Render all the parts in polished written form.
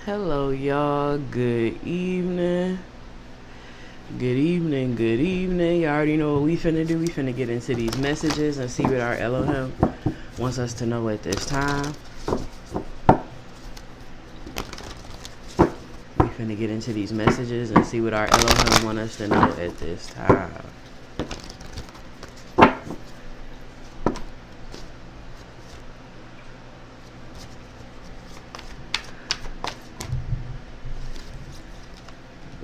Hello, y'all. Good evening. Good evening. Good evening. Y'all already know what we finna do. We finna get into these messages and see what our Elohim wants us to know at this time. We finna get into these messages and see what our Elohim want us to know at this time.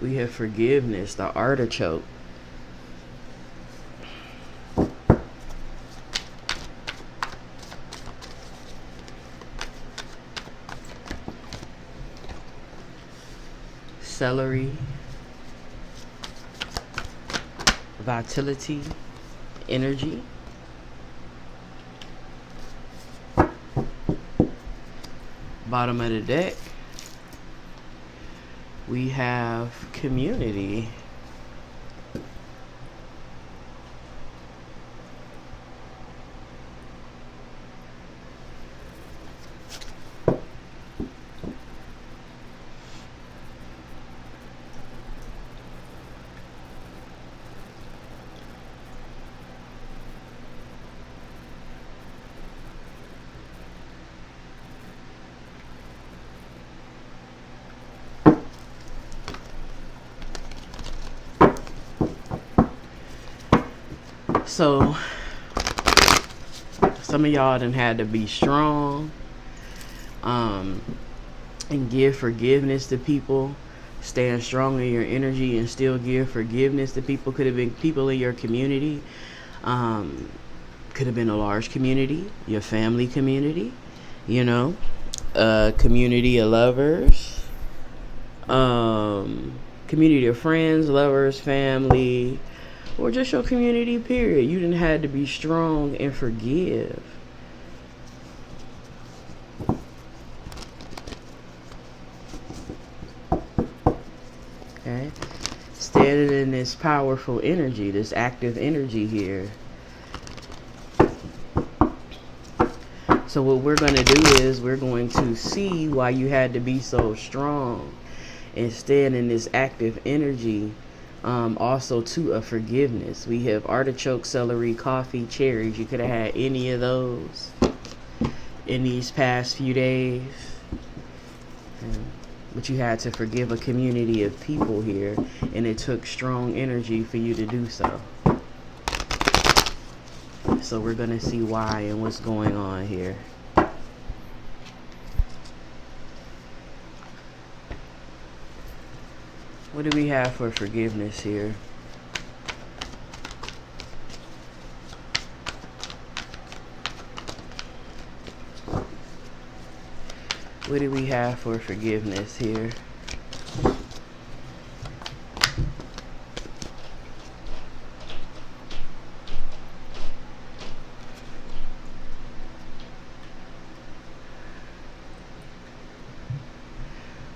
We have forgiveness, the artichoke. Celery. Vitality. Energy. Bottom of the deck, we have community. So some of y'all done had to be strong and give forgiveness to people. Stand strong in your energy and still give forgiveness to people. Could have been people in your community. Could have been a large community, your family community, a community of lovers, community of friends, lovers, family, or just your community, period. You didn't have to be strong and forgive. Okay? Standing in this powerful energy, this active energy here. So what we're going to do is we're going to see why you had to be so strong and stand in this active energy. Also to a forgiveness. We have artichoke, celery, coffee, cherries. You could have had any of those in these past few days. But you had to forgive a community of people here, and it took strong energy for you to do so. So we're going to see why and what's going on here. What do we have for forgiveness here? What do we have for forgiveness here?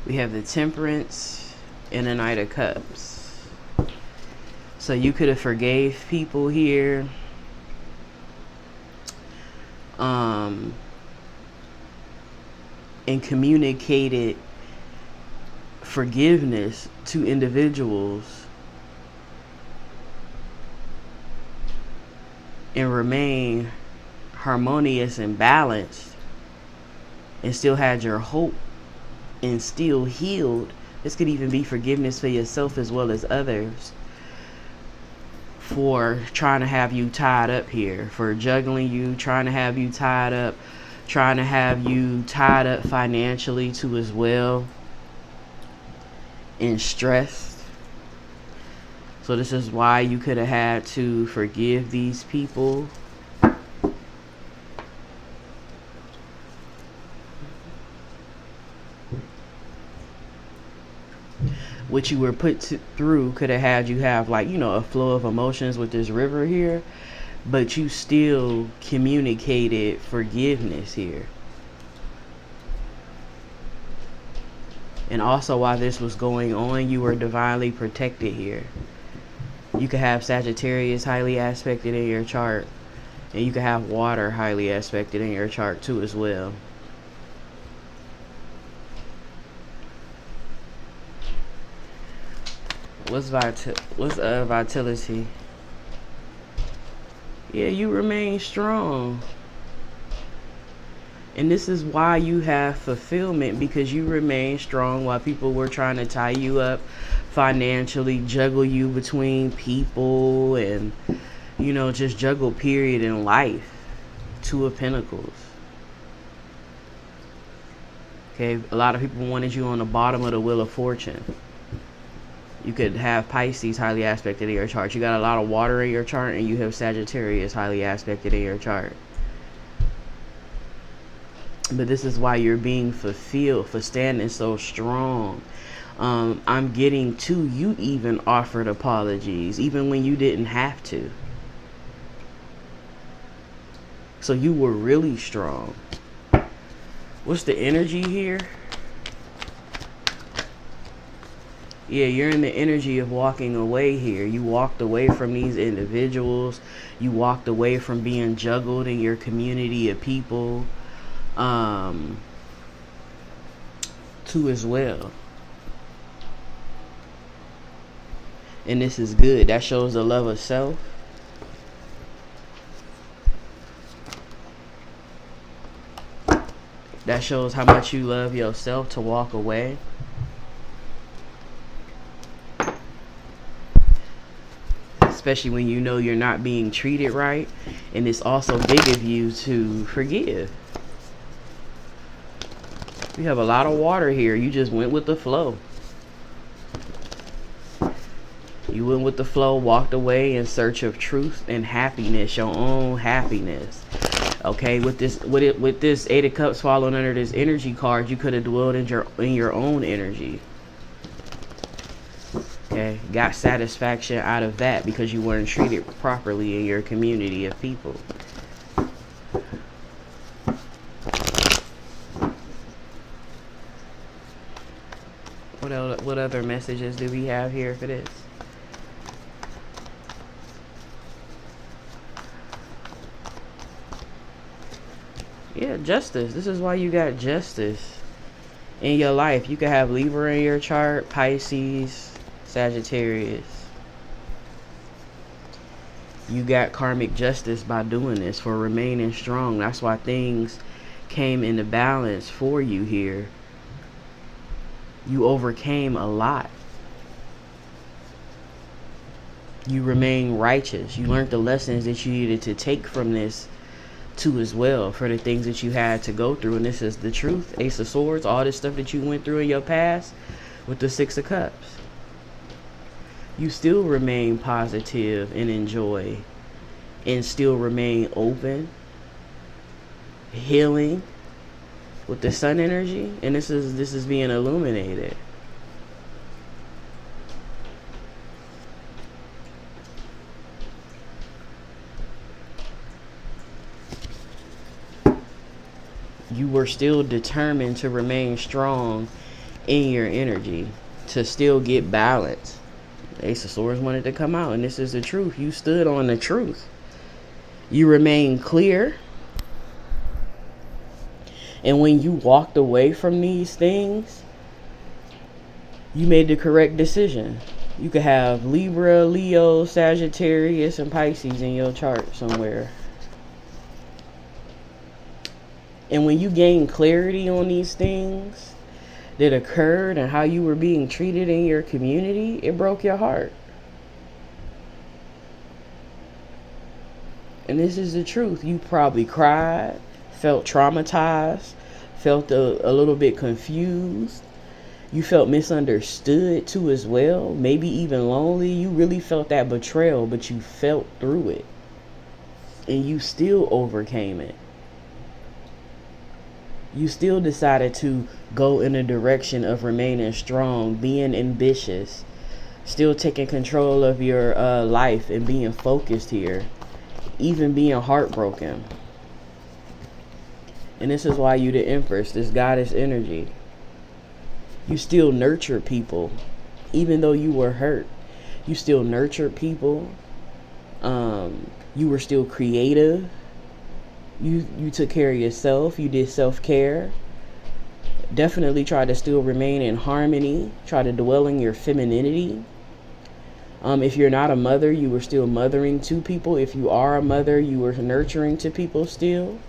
We have the Temperance and a Knight of Cups. So you could have forgave people here. And communicated forgiveness to individuals and remain harmonious and balanced and still had your hope and still healed. This could even be forgiveness for yourself as well as others for trying to have you tied up here, for juggling you, trying to have you tied up, trying to have you tied up financially too as well, and stressed. So this is why you could have had to forgive these people. What you were put through could have had you have a flow of emotions with this river here, but you still communicated forgiveness here. And also while this was going on, you were divinely protected here. You could have Sagittarius highly aspected in your chart, and you could have water highly aspected in your chart too as well. What's vitality? Yeah, you remain strong. And this is why you have fulfillment, because you remain strong while people were trying to tie you up financially, juggle you between people, and, just juggle period in life. Two of Pentacles. Okay, a lot of people wanted you on the bottom of the Wheel of Fortune. You could have Pisces highly aspected in your chart. You got a lot of water in your chart, and you have Sagittarius highly aspected in your chart. But this is why you're being fulfilled for standing so strong. I'm getting to you even offered apologies, even when you didn't have to. So you were really strong. What's the energy here? Yeah, you're in the energy of walking away here. You walked away from these individuals. You walked away from being juggled in your community of people. Too as well. And this is good. That shows the love of self. That shows how much you love yourself to walk away. Especially when you know you're not being treated right. And it's also big of you to forgive. You have a lot of water here. You just went with the flow. You went with the flow, walked away in search of truth and happiness, your own happiness. Okay, with this Eight of Cups falling under this energy card, you could have dwelled in your own energy. Okay, got satisfaction out of that because you weren't treated properly in your community of people. What other messages do we have here for this? Yeah, justice. This is why you got justice in your life. You could have Libra in your chart, Pisces, Sagittarius. You got karmic justice by doing this, for remaining strong. That's why things came into balance for you here. You overcame a lot. You remain righteous. You learned the lessons that you needed to take from this too as well, for the things that you had to go through. And this is the truth. Ace of Swords, all this stuff that you went through in your past with the Six of Cups. You still remain positive and enjoy, and still remain open, healing with the sun energy. And this is being illuminated. You were still determined to remain strong in your energy, to still get balance. Ace of Swords wanted to come out, and this is the truth. You stood on the truth. You remain clear. And when you walked away from these things, you made the correct decision. You could have Libra, Leo, Sagittarius, and Pisces in your chart somewhere. And when you gain clarity on these things that occurred and how you were being treated in your community, it broke your heart. And this is the truth. You probably cried, felt traumatized, felt a little bit confused. You felt misunderstood too as well. Maybe even lonely. You really felt that betrayal, but you felt through it. And you still overcame it. You still decided to go in a direction of remaining strong, being ambitious, still taking control of your life and being focused here, even being heartbroken. And this is why you the Empress, this goddess energy. You still nurture people, even though you were hurt. You still nurtured people. You were still creative. You took care of yourself. You did self-care. Definitely try to still remain in harmony. Try to dwell in your femininity. If you're not a mother, you were still mothering to people. If you are a mother, you were nurturing to people still.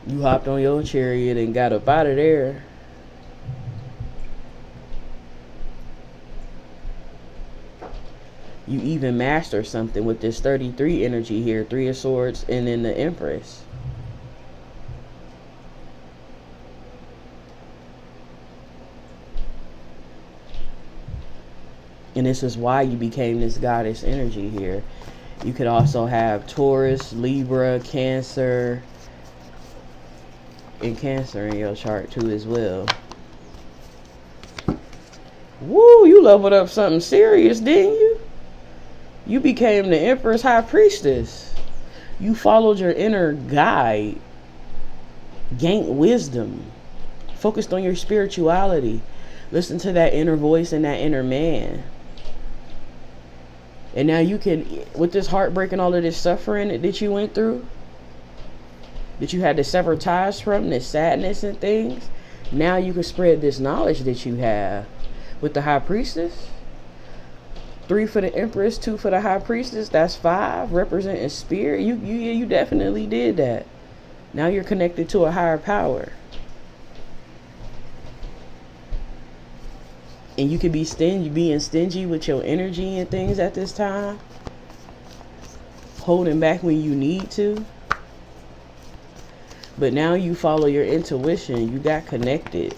You hopped on your chariot and got up out of there. You even master something with this 33 energy here. 3 of Swords and then the Empress. And this is why you became this goddess energy here. You could also have Taurus, Libra, Cancer, and Cancer in your chart too as well. Woo, you leveled up something serious, didn't you? You became the Empress High Priestess. You followed your inner guide, gained wisdom, focused on your spirituality, listened to that inner voice and that inner man. And now you can, with this heartbreak and all of this suffering that you went through, that you had to sever ties from, this sadness and things, now you can spread this knowledge that you have with the High Priestess. 3 for the Empress, 2 for the High Priestess. That's 5, representing spirit. You definitely did that. Now you're connected to a higher power. And you could be being stingy with your energy and things at this time. Holding back when you need to. But now you follow your intuition. You got connected.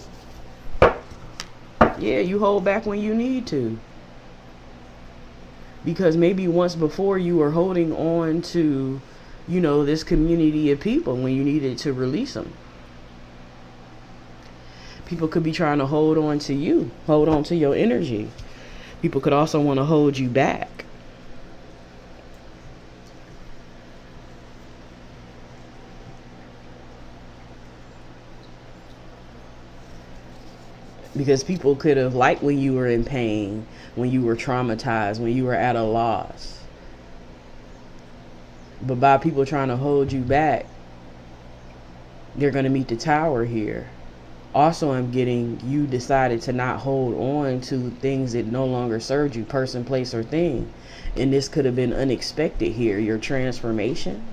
Yeah, you hold back when you need to. Because maybe once before you were holding on to, you know, this community of people when you needed to release them. People could be trying to hold on to you, hold on to your energy. People could also want to hold you back. Because people could have liked when you were in pain, when you were traumatized, when you were at a loss. But by people trying to hold you back, they're going to meet the tower here. Also, I'm getting you decided to not hold on to things that no longer served you, person, place, or thing. And this could have been unexpected here, your transformation.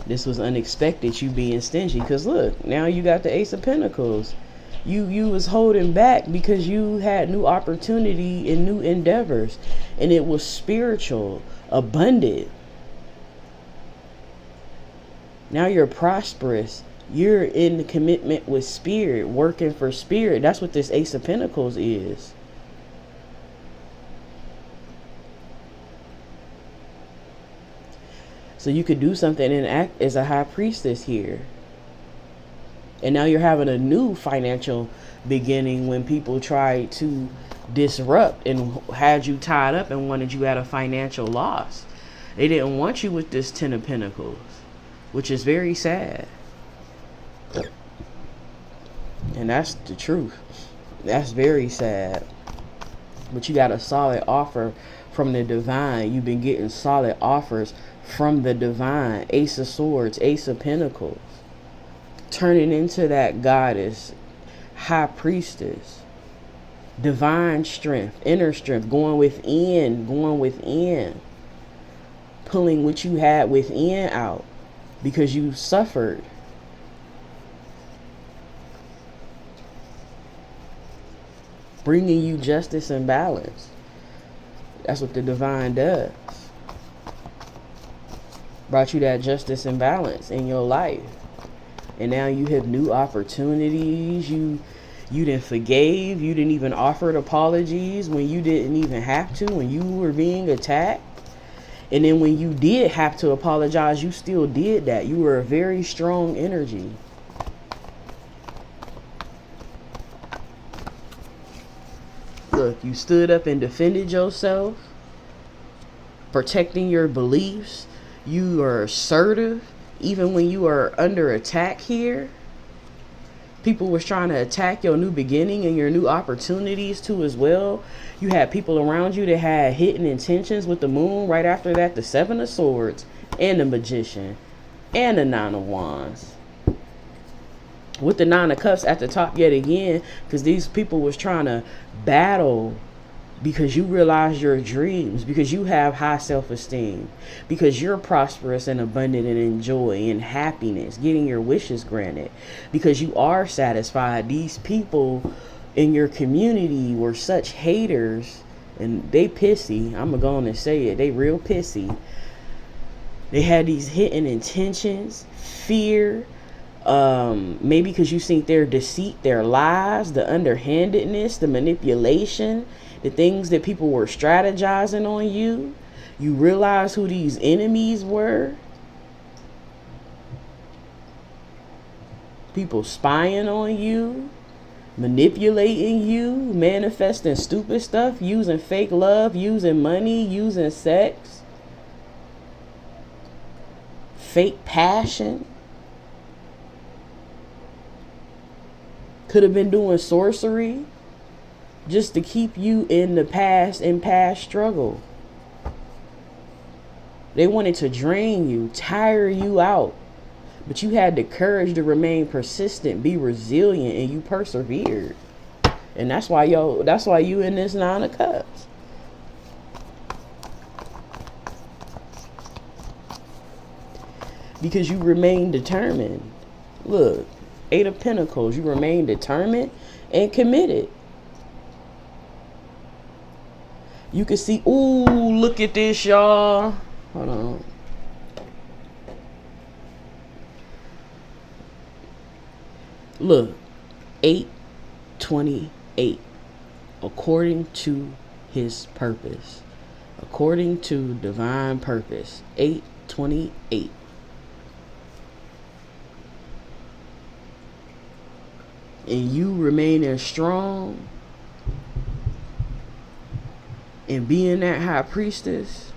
This was unexpected, you being stingy. Because look, now you got the Ace of Pentacles. You was holding back because you had new opportunity and new endeavors. And it was spiritual, abundant. Now you're prosperous. You're in commitment with spirit, working for spirit. That's what this Ace of Pentacles is. So you could do something and act as a High Priestess here. And now you're having a new financial beginning when people tried to disrupt and had you tied up and wanted you at a financial loss. They didn't want you with this 10 of Pentacles, which is very sad. And that's the truth. That's very sad. But you got a solid offer from the divine. You've been getting solid offers from the divine. Ace of Swords, Ace of Pentacles. Turning into that goddess, High Priestess. Divine strength, inner strength, going within. Pulling what you had within out because you suffered. Bringing you justice and balance. That's what the divine does. Brought you that justice and balance in your life. And now you have new opportunities. You didn't forgave. You didn't even offer apologies when you didn't even have to, when you were being attacked. And then when you did have to apologize, you still did that. You were a very strong energy. Look, you stood up and defended yourself, protecting your beliefs. You are assertive. Even when you are under attack here, People was trying to attack your new beginning and your new opportunities too as well. You had people around you that had hidden intentions with the moon. Right after that, the Seven of Swords and the Magician and the Nine of Wands. With the Nine of Cups at the top yet again, because these people was trying to battle because you realize your dreams, because you have high self-esteem, because you're prosperous and abundant and in joy and happiness, getting your wishes granted, because you are satisfied. These people in your community were such haters, and they pissy. I'm gonna go on and say it. They real pissy. They had these hidden intentions, fear, maybe because you think their deceit, their lies, the underhandedness, the manipulation, the things that people were strategizing on you. You realize who these enemies were. People spying on you, manipulating you, manifesting stupid stuff, using fake love, using money, using sex, fake passion. Could have been doing sorcery just to keep you in the past and past struggle. They wanted to drain you, tire you out. But you had the courage to remain persistent, be resilient, and you persevered. And that's why you in this Nine of Cups. Because you remain determined. Look, Eight of Pentacles, you remain determined and committed. You can see, ooh, look at this, y'all. Hold on. Look, 828. According to his purpose. According to divine purpose. 828. And you remaining strong and being that high priestess,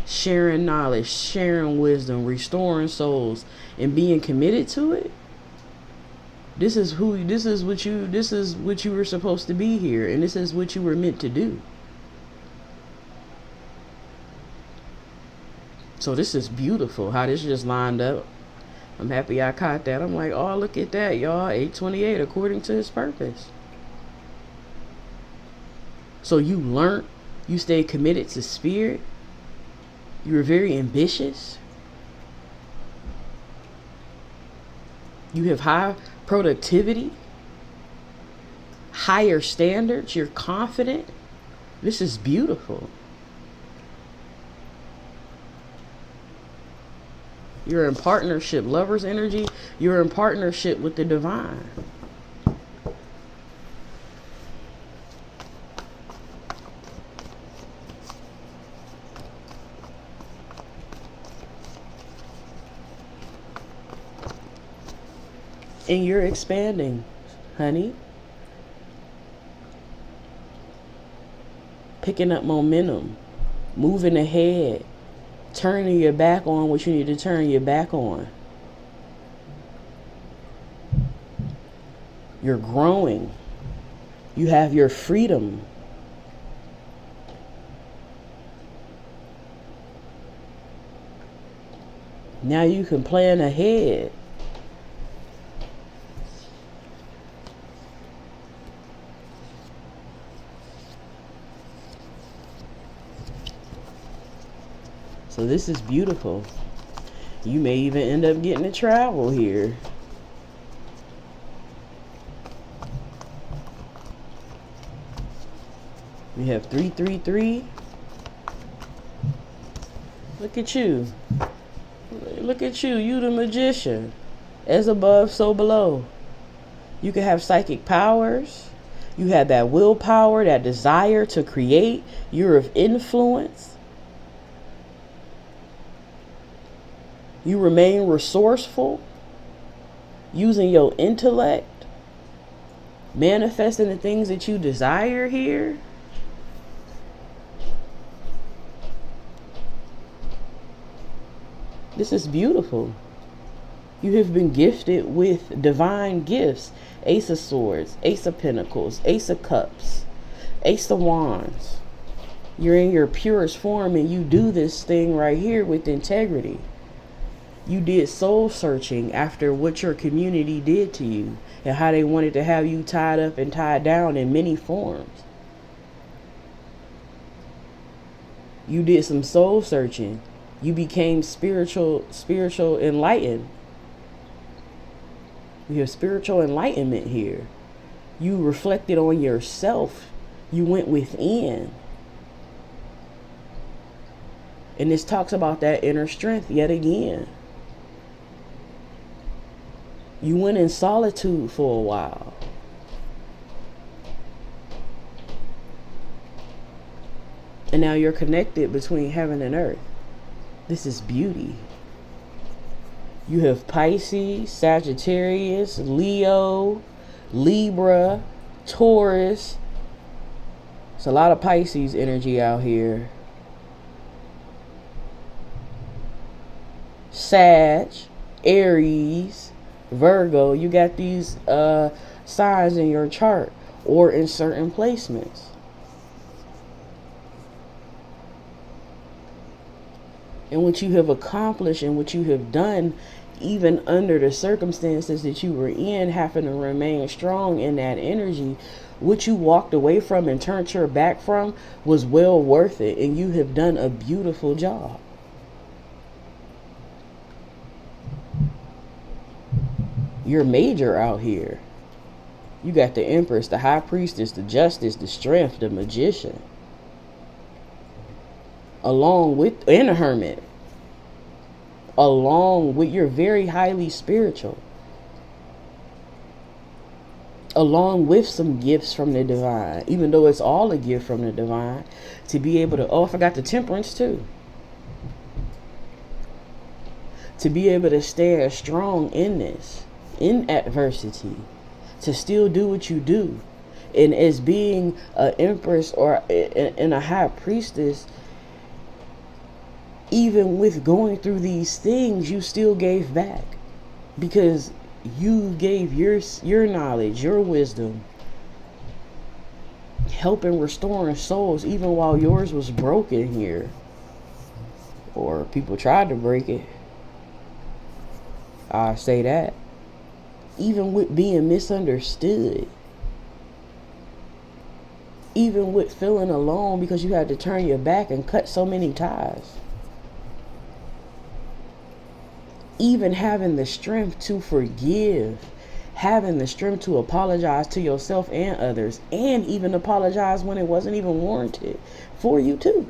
sharing knowledge, sharing wisdom, restoring souls, and being committed to it. This is what you were supposed to be here, and this is what you were meant to do. So this is beautiful how this just lined up. I'm happy I caught that. I'm like, oh, look at that, y'all. 828, according to his purpose. So you learned, you stayed committed to spirit. You were very ambitious. You have high productivity, higher standards. You're confident. This is beautiful. You're in partnership, lover's energy. You're in partnership with the divine. And you're expanding, honey. Picking up momentum, moving ahead, turning your back on what you need to turn your back on. You're growing. You have your freedom. Now you can plan ahead. So this is beautiful. You may even end up getting to travel here. We have 333. Look at you. Look at you. You the magician. As above, so below. You can have psychic powers. You have that willpower, that desire to create. You're of influence. You remain resourceful, using your intellect, manifesting the things that you desire here. This is beautiful. You have been gifted with divine gifts. Ace of Swords, Ace of Pentacles, Ace of Cups, Ace of Wands. You're in your purest form and you do this thing right here with integrity. You did soul searching after what your community did to you and how they wanted to have you tied up and tied down in many forms. You did some soul searching. You became spiritual enlightened. You have spiritual enlightenment here. You reflected on yourself. You went within. And this talks about that inner strength yet again. You went in solitude for a while. And now you're connected between heaven and earth. This is beauty. You have Pisces, Sagittarius, Leo, Libra, Taurus. It's a lot of Pisces energy out here. Sag, Aries, Virgo. You got these signs in your chart or in certain placements. And what you have accomplished and what you have done, even under the circumstances that you were in, having to remain strong in that energy, what you walked away from and turned your back from was well worth it. And you have done a beautiful job. You're major out here. You got the Empress, the High Priestess, the Justice, the Strength, the Magician. Along with, and a Hermit. Along with, you're very highly spiritual. Along with some gifts from the divine. Even though it's all a gift from the divine. To be able to, oh, I forgot the Temperance too. To be able to stand strong in this. In adversity. To still do what you do. And as being an Empress or in a High Priestess, even with going through these things, you still gave back. Because you gave your knowledge, your wisdom, helping restoring souls even while yours was broken here. Or people tried to break it. I say that. Even with being misunderstood. Even with feeling alone because you had to turn your back and cut so many ties. Even having the strength to forgive, having the strength to apologize to yourself and others, and even apologize when it wasn't even warranted for you too.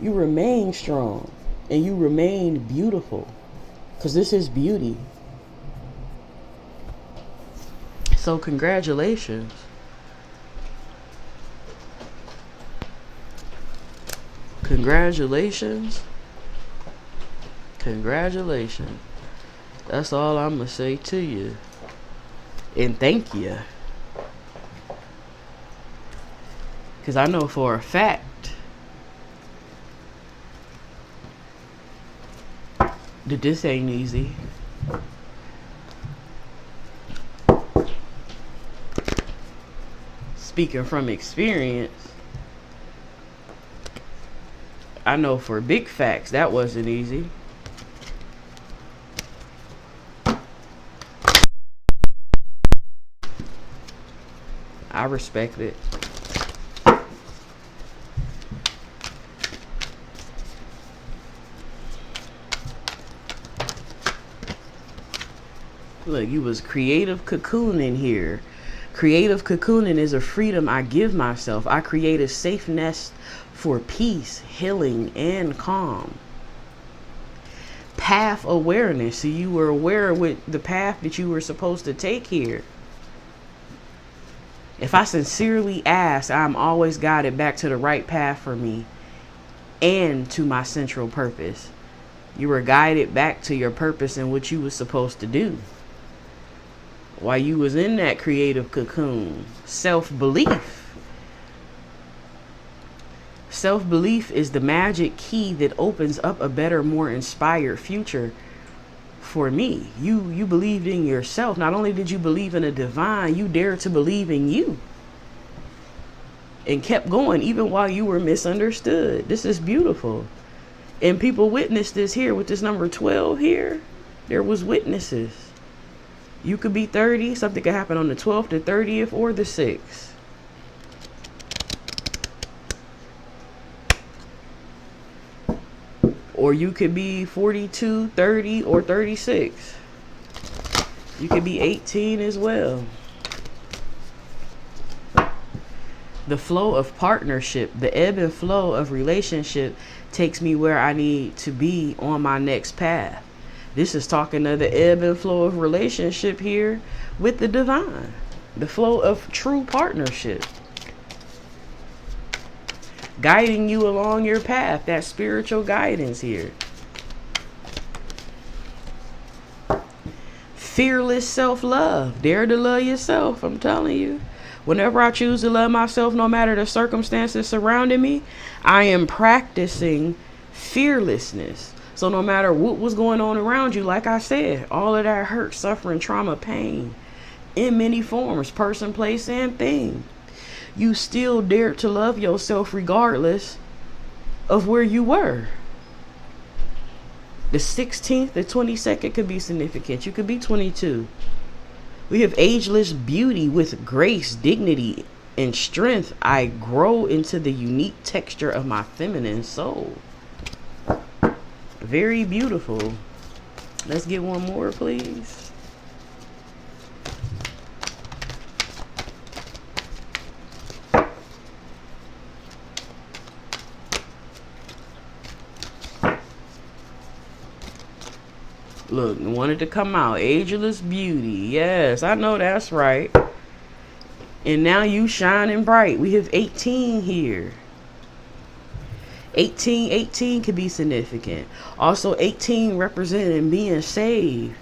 You remain strong and you remain beautiful, because this is beauty. So congratulations. Congratulations. Congratulations. That's all I'm going to say to you. And thank you. Because I know for a fact that this ain't easy. Speaking from experience, I know for big facts that wasn't easy. I respect it. Look, you was creative cocooning here. Creative cocooning is a freedom I give myself. I create a safe nest for peace, healing, and calm. Path awareness. So you were aware with the path that you were supposed to take here. If I sincerely ask, I'm always guided back to the right path for me and to my central purpose. You were guided back to your purpose and what you were supposed to do. While you was in that creative cocoon, self-belief. Self-belief is the magic key that opens up a better, more inspired future for me. You believed in yourself. Not only did you believe in a divine, you dared to believe in you. And kept going even while you were misunderstood. This is beautiful. And people witnessed this here with this number 12 here. There was witnesses. You could be 30. Something could happen on the 12th, the 30th, or the 6th. Or you could be 42, 30, or 36. You could be 18 as well. The flow of partnership, the ebb and flow of relationship takes me where I need to be on my next path. This is talking to the ebb and flow of relationship here with the divine. The flow of true partnership. Guiding you along your path, that spiritual guidance here. Fearless self-love. Dare to love yourself, I'm telling you. Whenever I choose to love myself, no matter the circumstances surrounding me, I am practicing fearlessness. So no matter what was going on around you, like I said, all of that hurt, suffering, trauma, pain, in many forms, person, place, and thing, you still dare to love yourself regardless of where you were. The 16th, the 22nd could be significant. You could be 22. We have ageless beauty with grace, dignity, and strength. I grow into the unique texture of my feminine soul. Very beautiful. Let's get one more, please. Look, wanted to come out. Ageless beauty. Yes, I know that's right. And now you shining bright. We have 18 here. 18 could be significant. Also, 18 representing being saved.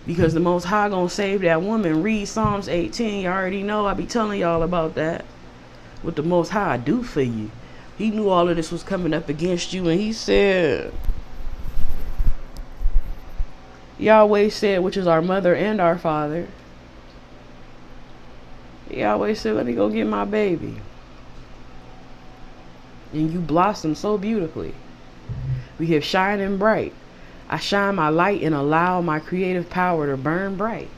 Because the Most High gonna save that woman. Read Psalms 18. You already know. I be telling y'all about that. What the Most High do for you. He knew all of this was coming up against you. And he said... Yahweh said, which is our mother and our father. Yahweh said, let me go get my baby. And you blossom so beautifully. We have shining bright. I shine my light and allow my creative power to burn bright.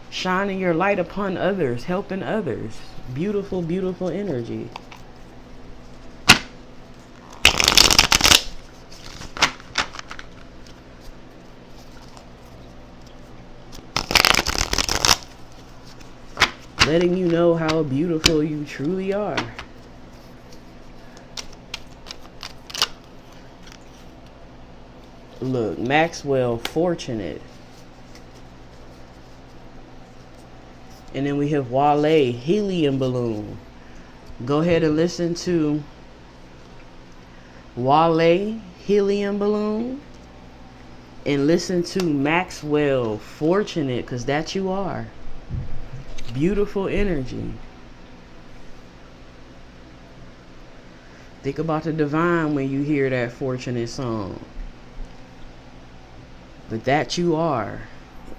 Shining your light upon others, helping others. Beautiful, beautiful energy. Letting you know how beautiful you truly are. Look, Maxwell, fortunate. And then we have Wale, helium balloon. Go ahead and listen to Wale, helium balloon. And listen to Maxwell, fortunate, because that you are. Beautiful energy. Think about the divine when you hear that fortunate song. But that you are.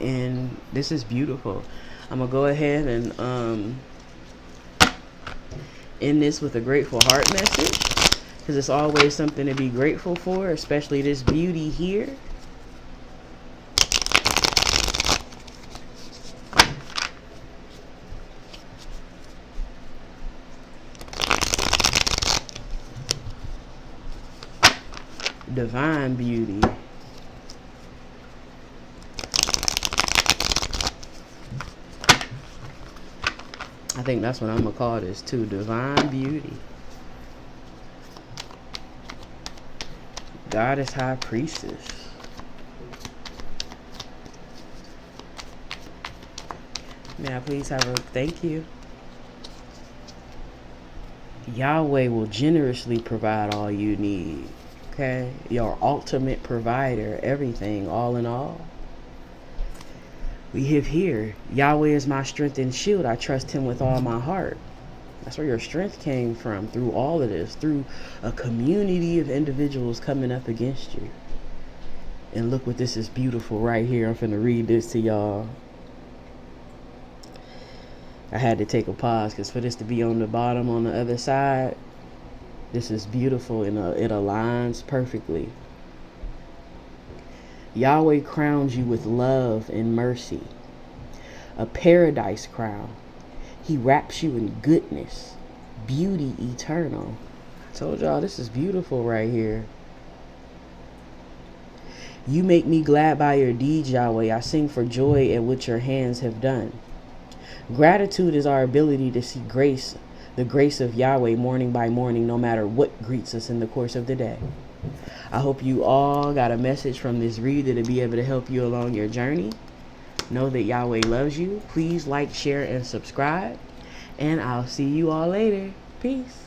And this is beautiful. I'm going to go ahead and end this with a grateful heart message. Because it's always something to be grateful for. Especially this beauty here. Divine beauty. I think that's what I'm gonna call this too. Divine beauty. Goddess High Priestess. May I please have a thank you? Yahweh will generously provide all you need. Okay, your ultimate provider, everything, all in all. We have here, Yahweh is my strength and shield. I trust him with all my heart. That's where your strength came from, through all of this, through a community of individuals coming up against you. And look what this is beautiful right here. I'm finna read this to y'all. I had to take a pause because for this to be on the bottom on the other side, this is beautiful and it aligns perfectly. Yahweh crowns you with love and mercy, a paradise crown. He wraps you in goodness, beauty eternal. I told y'all this is beautiful right here. You make me glad by your deeds, Yahweh. I sing for joy at what your hands have done. Gratitude is our ability to see grace, the grace of Yahweh morning by morning, no matter what greets us in the course of the day. I hope you all got a message from this read that'll be able to help you along your journey. Know that Yahweh loves you. Please like, share, and subscribe. And I'll see you all later. Peace.